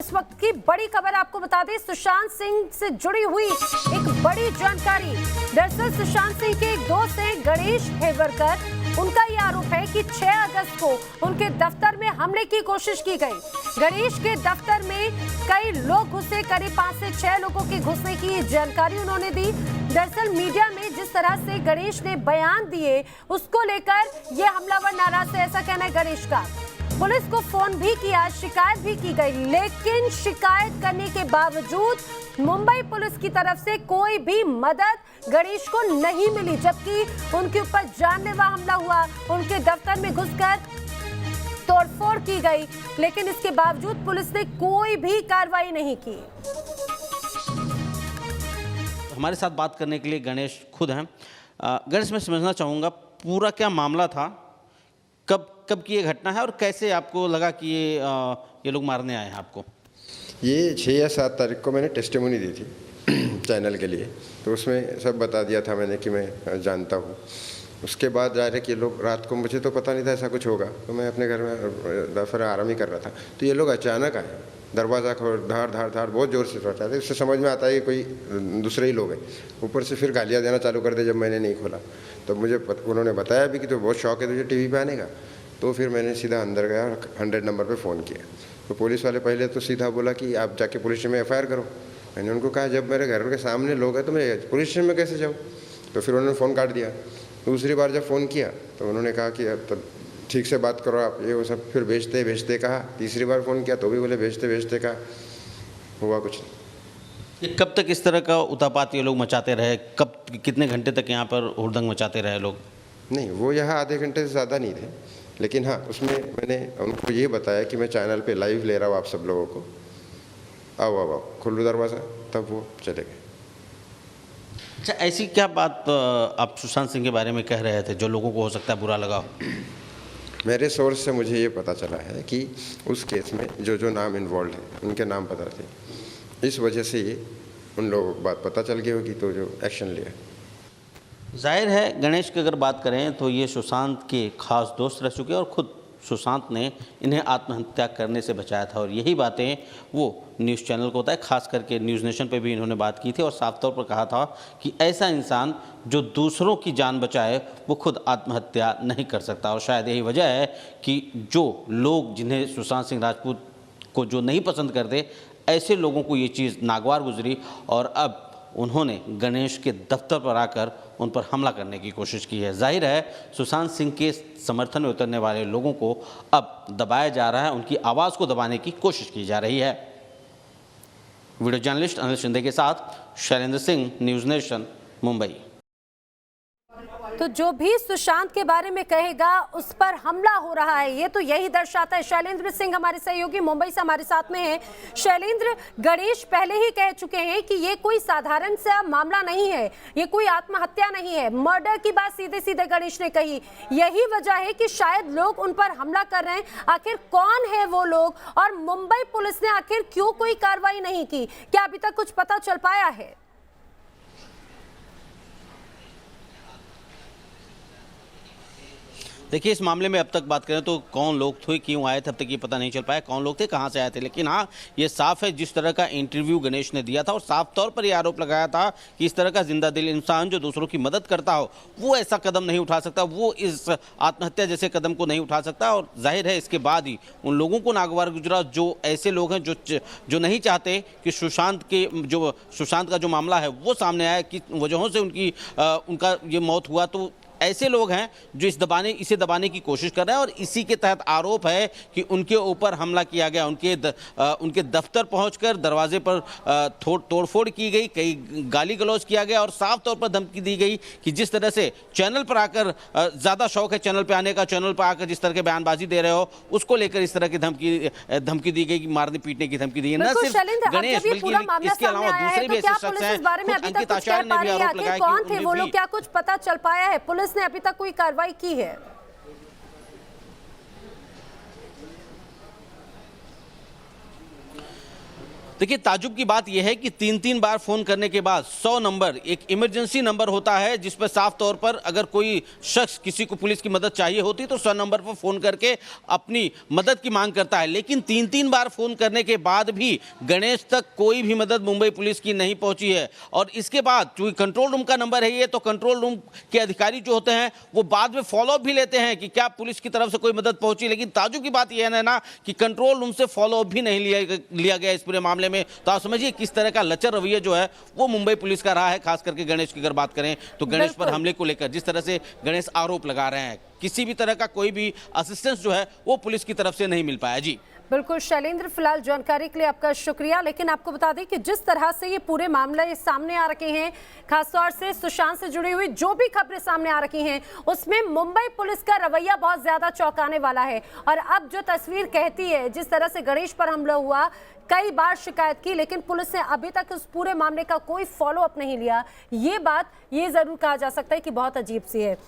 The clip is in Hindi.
इस वक्त की बड़ी खबर आपको बता दें, सुशांत सिंह से जुड़ी हुई एक बड़ी जानकारी। दरअसल सुशांत सिंह के एक दोस्त हैं गणेश हेवरकर, उनका यह आरोप है कि 6 अगस्त को उनके दफ्तर में हमले की कोशिश की गई। गणेश के दफ्तर में कई लोग घुसे, करीब 5 से 6 लोगों के घुसने की जानकारी उन्होंने दी। दरअसल मीडिया में जिस तरह से गणेश ने बयान दिए उसको लेकर ये हमलावर नाराज थे, ऐसा कहना है गणेश का। पुलिस को फोन भी किया, शिकायत भी की गई, लेकिन शिकायत करने के बावजूद मुंबई पुलिस की तरफ से कोई भी मदद गणेश को नहीं मिली, जबकि उनके ऊपर जानलेवा हमला हुआ, उनके दफ्तर में घुसकर तोड़फोड़ की गई, लेकिन इसके बावजूद पुलिस ने कोई भी कार्रवाई नहीं की। हमारे साथ बात करने के लिए गणेश खुद हैं। गणेश, मैं समझना चाहूँगा पूरा क्या मामला था, कब की ये घटना है और कैसे आपको लगा कि ये लोग मारने आए हैं आपको? ये 6 या 7 तारीख को मैंने टेस्टिमोनी दी थी चैनल के लिए, तो उसमें सब बता दिया था मैंने कि मैं जानता हूँ। उसके बाद डायरेक्ट ये लोग, रात को मुझे तो पता नहीं था ऐसा कुछ होगा, तो मैं अपने घर में दफर आराम ही कर रहा था, तो ये लोग अचानक आए, दरवाज़ा खोल धाड़ धाड़ धाड़ बहुत ज़ोर से चढ़ाते थे। उससे समझ में आता है कि कोई दूसरे ही लोग हैं। ऊपर से फिर गालियाँ देना चालू कर दे जब मैंने नहीं खोला, तो मुझे उन्होंने बताया भी कि तो बहुत शौक है तुझे टीवी पे आने का। तो फिर मैंने सीधा अंदर गया और 100 नंबर पे फ़ोन किया। तो पुलिस वाले पहले तो सीधा बोला कि आप जाके पुलिस स्टेशन में FIR करो। मैंने उनको कहा जब मेरे घर के सामने लोग हैं तो मैं पुलिस स्टेशन में कैसे जाऊँ? तो फिर उन्होंने फ़ोन काट दिया। दूसरी बार जब फ़ोन किया तो उन्होंने कहा कि अब तो ठीक से बात करो आप, ये वो सब, फिर भेजते कहा। तीसरी बार फ़ोन किया तो भी बोले भेजते कहा, हुआ कुछ नहीं। ये कब तक इस तरह का उतापात ये लोग मचाते रहे? कितने घंटे तक यहाँ पर हुड़दंग मचाते रहे लोग? नहीं, वो यहाँ आधे घंटे से ज़्यादा नहीं थे, लेकिन हाँ उसमें मैंने उनको ये बताया कि मैं चैनल पे लाइव ले रहा हूँ आप सब लोगों को, आओ खोल लो दरवाज़ा, तब वो चले गए। अच्छा, ऐसी क्या बात आप सुशांत सिंह के बारे में कह रहे थे जो लोगों को हो सकता है बुरा लगा हो? मेरे सोर्स से मुझे ये पता चला है कि उस केस में जो नाम इन्वॉल्व है उनके नाम पता थे, इस वजह से ये उन लोगों को बात पता चल गई होगी तो जो एक्शन लिया। जाहिर है गणेश की अगर बात करें तो ये सुशांत के खास दोस्त रह चुके हैं और ख़ुद सुशांत ने इन्हें आत्महत्या करने से बचाया था, और यही बातें वो न्यूज़ चैनल को होता है, खास करके न्यूज़ नेशन पे भी इन्होंने बात की थी और साफ तौर पर कहा था कि ऐसा इंसान जो दूसरों की जान बचाए वो खुद आत्महत्या नहीं कर सकता। और शायद यही वजह है कि जो लोग जिन्हें सुशांत सिंह राजपूत को जो नहीं पसंद करते, ऐसे लोगों को ये चीज़ नागवार गुजरी और अब उन्होंने गणेश के दफ्तर पर आकर उन पर हमला करने की कोशिश की है। जाहिर है सुशांत सिंह के समर्थन में उतरने वाले लोगों को अब दबाया जा रहा है, उनकी आवाज़ को दबाने की कोशिश की जा रही है। वीडियो जर्नलिस्ट अनिल शिंदे के साथ शैलेंद्र सिंह, न्यूज़ नेशन, मुंबई। तो जो भी सुशांत के बारे में कहेगा उस पर हमला हो रहा है, ये तो यही दर्शाता है। शैलेंद्र सिंह हमारे सहयोगी मुंबई से हमारे साथ में हैं। शैलेंद्र, गणेश पहले ही कह चुके हैं कि ये कोई साधारण सा मामला नहीं है, ये कोई आत्महत्या नहीं है, मर्डर की बात सीधे सीधे गणेश ने कही। यही वजह है कि शायद लोग उन पर हमला कर रहे हैं। आखिर कौन है वो लोग और मुंबई पुलिस ने आखिर क्यों कोई कार्रवाई नहीं की? क्या अभी तक कुछ पता चल पाया है? देखिए, इस मामले में अब तक बात करें तो कौन लोग थे, क्यों आए थे, अब तक ये पता नहीं चल पाया कौन लोग थे, कहाँ से आए थे। लेकिन हाँ, ये साफ है जिस तरह का इंटरव्यू गणेश ने दिया था और साफ तौर पर ये आरोप लगाया था कि इस तरह का जिंदा दिल इंसान जो दूसरों की मदद करता हो वो ऐसा कदम नहीं उठा सकता, वो इस आत्महत्या जैसे कदम को नहीं उठा सकता। और जाहिर है इसके बाद ही उन लोगों को नागवार गुजरा जो ऐसे लोग हैं जो नहीं चाहते कि सुशांत का जो मामला है वो सामने आए, कि वजहों से उनका ये मौत हुआ। तो ऐसे लोग हैं जो इसे दबाने की कोशिश कर रहे हैं और इसी के तहत आरोप है कि उनके ऊपर हमला किया गया, उनके दफ्तर पहुंचकर दरवाजे पर तोड़फोड़ की गई, कई गाली गलौज किया गया और साफ तौर पर धमकी दी गई कि जिस तरह से चैनल पर आकर ज़्यादा शौक है चैनल पर आने का, चैनल पर आकर जिस तरह के बयानबाजी दे रहे हो उसको लेकर इस तरह की धमकी दी गई, कि मारने पीटने की धमकी दी है। न सिर्फ गणेश बल्कि इसके अलावा दूसरे भी ऐसे शख्स हैं। अंकित आचार्य ने भी आरोप लगाया कौन थे वो लोग, क्या कुछ पता चल पाया है? पुलिस ने अभी तक कोई कार्रवाई की है? देखिए, ताजुब की बात यह है कि 3-3 बार फोन करने के बाद 100 नंबर एक इमरजेंसी नंबर होता है, जिस पर साफ तौर पर अगर कोई शख्स किसी को पुलिस की मदद चाहिए होती तो 100 नंबर पर फोन करके अपनी मदद की मांग करता है। लेकिन 3-3 बार फोन करने के बाद भी गणेश तक कोई भी मदद मुंबई पुलिस की नहीं पहुंची है। और इसके बाद चूंकि कंट्रोल रूम का नंबर है ये, तो कंट्रोल रूम के अधिकारी जो होते हैं वो बाद में फॉलोअप भी लेते हैं कि क्या पुलिस की तरफ से कोई मदद पहुंची। लेकिन ताजुब की बात यह है ना कि कंट्रोल रूम से फॉलोअप भी नहीं लिया गया इस पूरे मामले में। तो आप समझिए किस तरह का लचर रवैया जो है वो मुंबई पुलिस का रहा है, खास करके गणेश की अगर बात करें तो गणेश पर हमले को लेकर जिस तरह से गणेश आरोप लगा रहे हैं, किसी भी तरह का कोई भी असिस्टेंस जो है वो पुलिस की तरफ से नहीं मिल पाया। जी बिल्कुल शैलेंद्र, फिलहाल जानकारी के लिए आपका शुक्रिया। लेकिन आपको बता दें कि जिस तरह से ये पूरे मामले सामने आ रखे हैं, खासतौर से सुशांत से जुड़ी हुई जो भी खबरें सामने आ रखी हैं, उसमें मुंबई पुलिस का रवैया बहुत ज्यादा चौंकाने वाला है। और अब जो तस्वीर कहती है, जिस तरह से गणेश पर हमला हुआ, कई बार शिकायत की, लेकिन पुलिस ने अभी तक उस पूरे मामले का कोई फॉलो अप नहीं लिया। ये बात ये जरूर कहा जा सकता है कि बहुत अजीब सी है।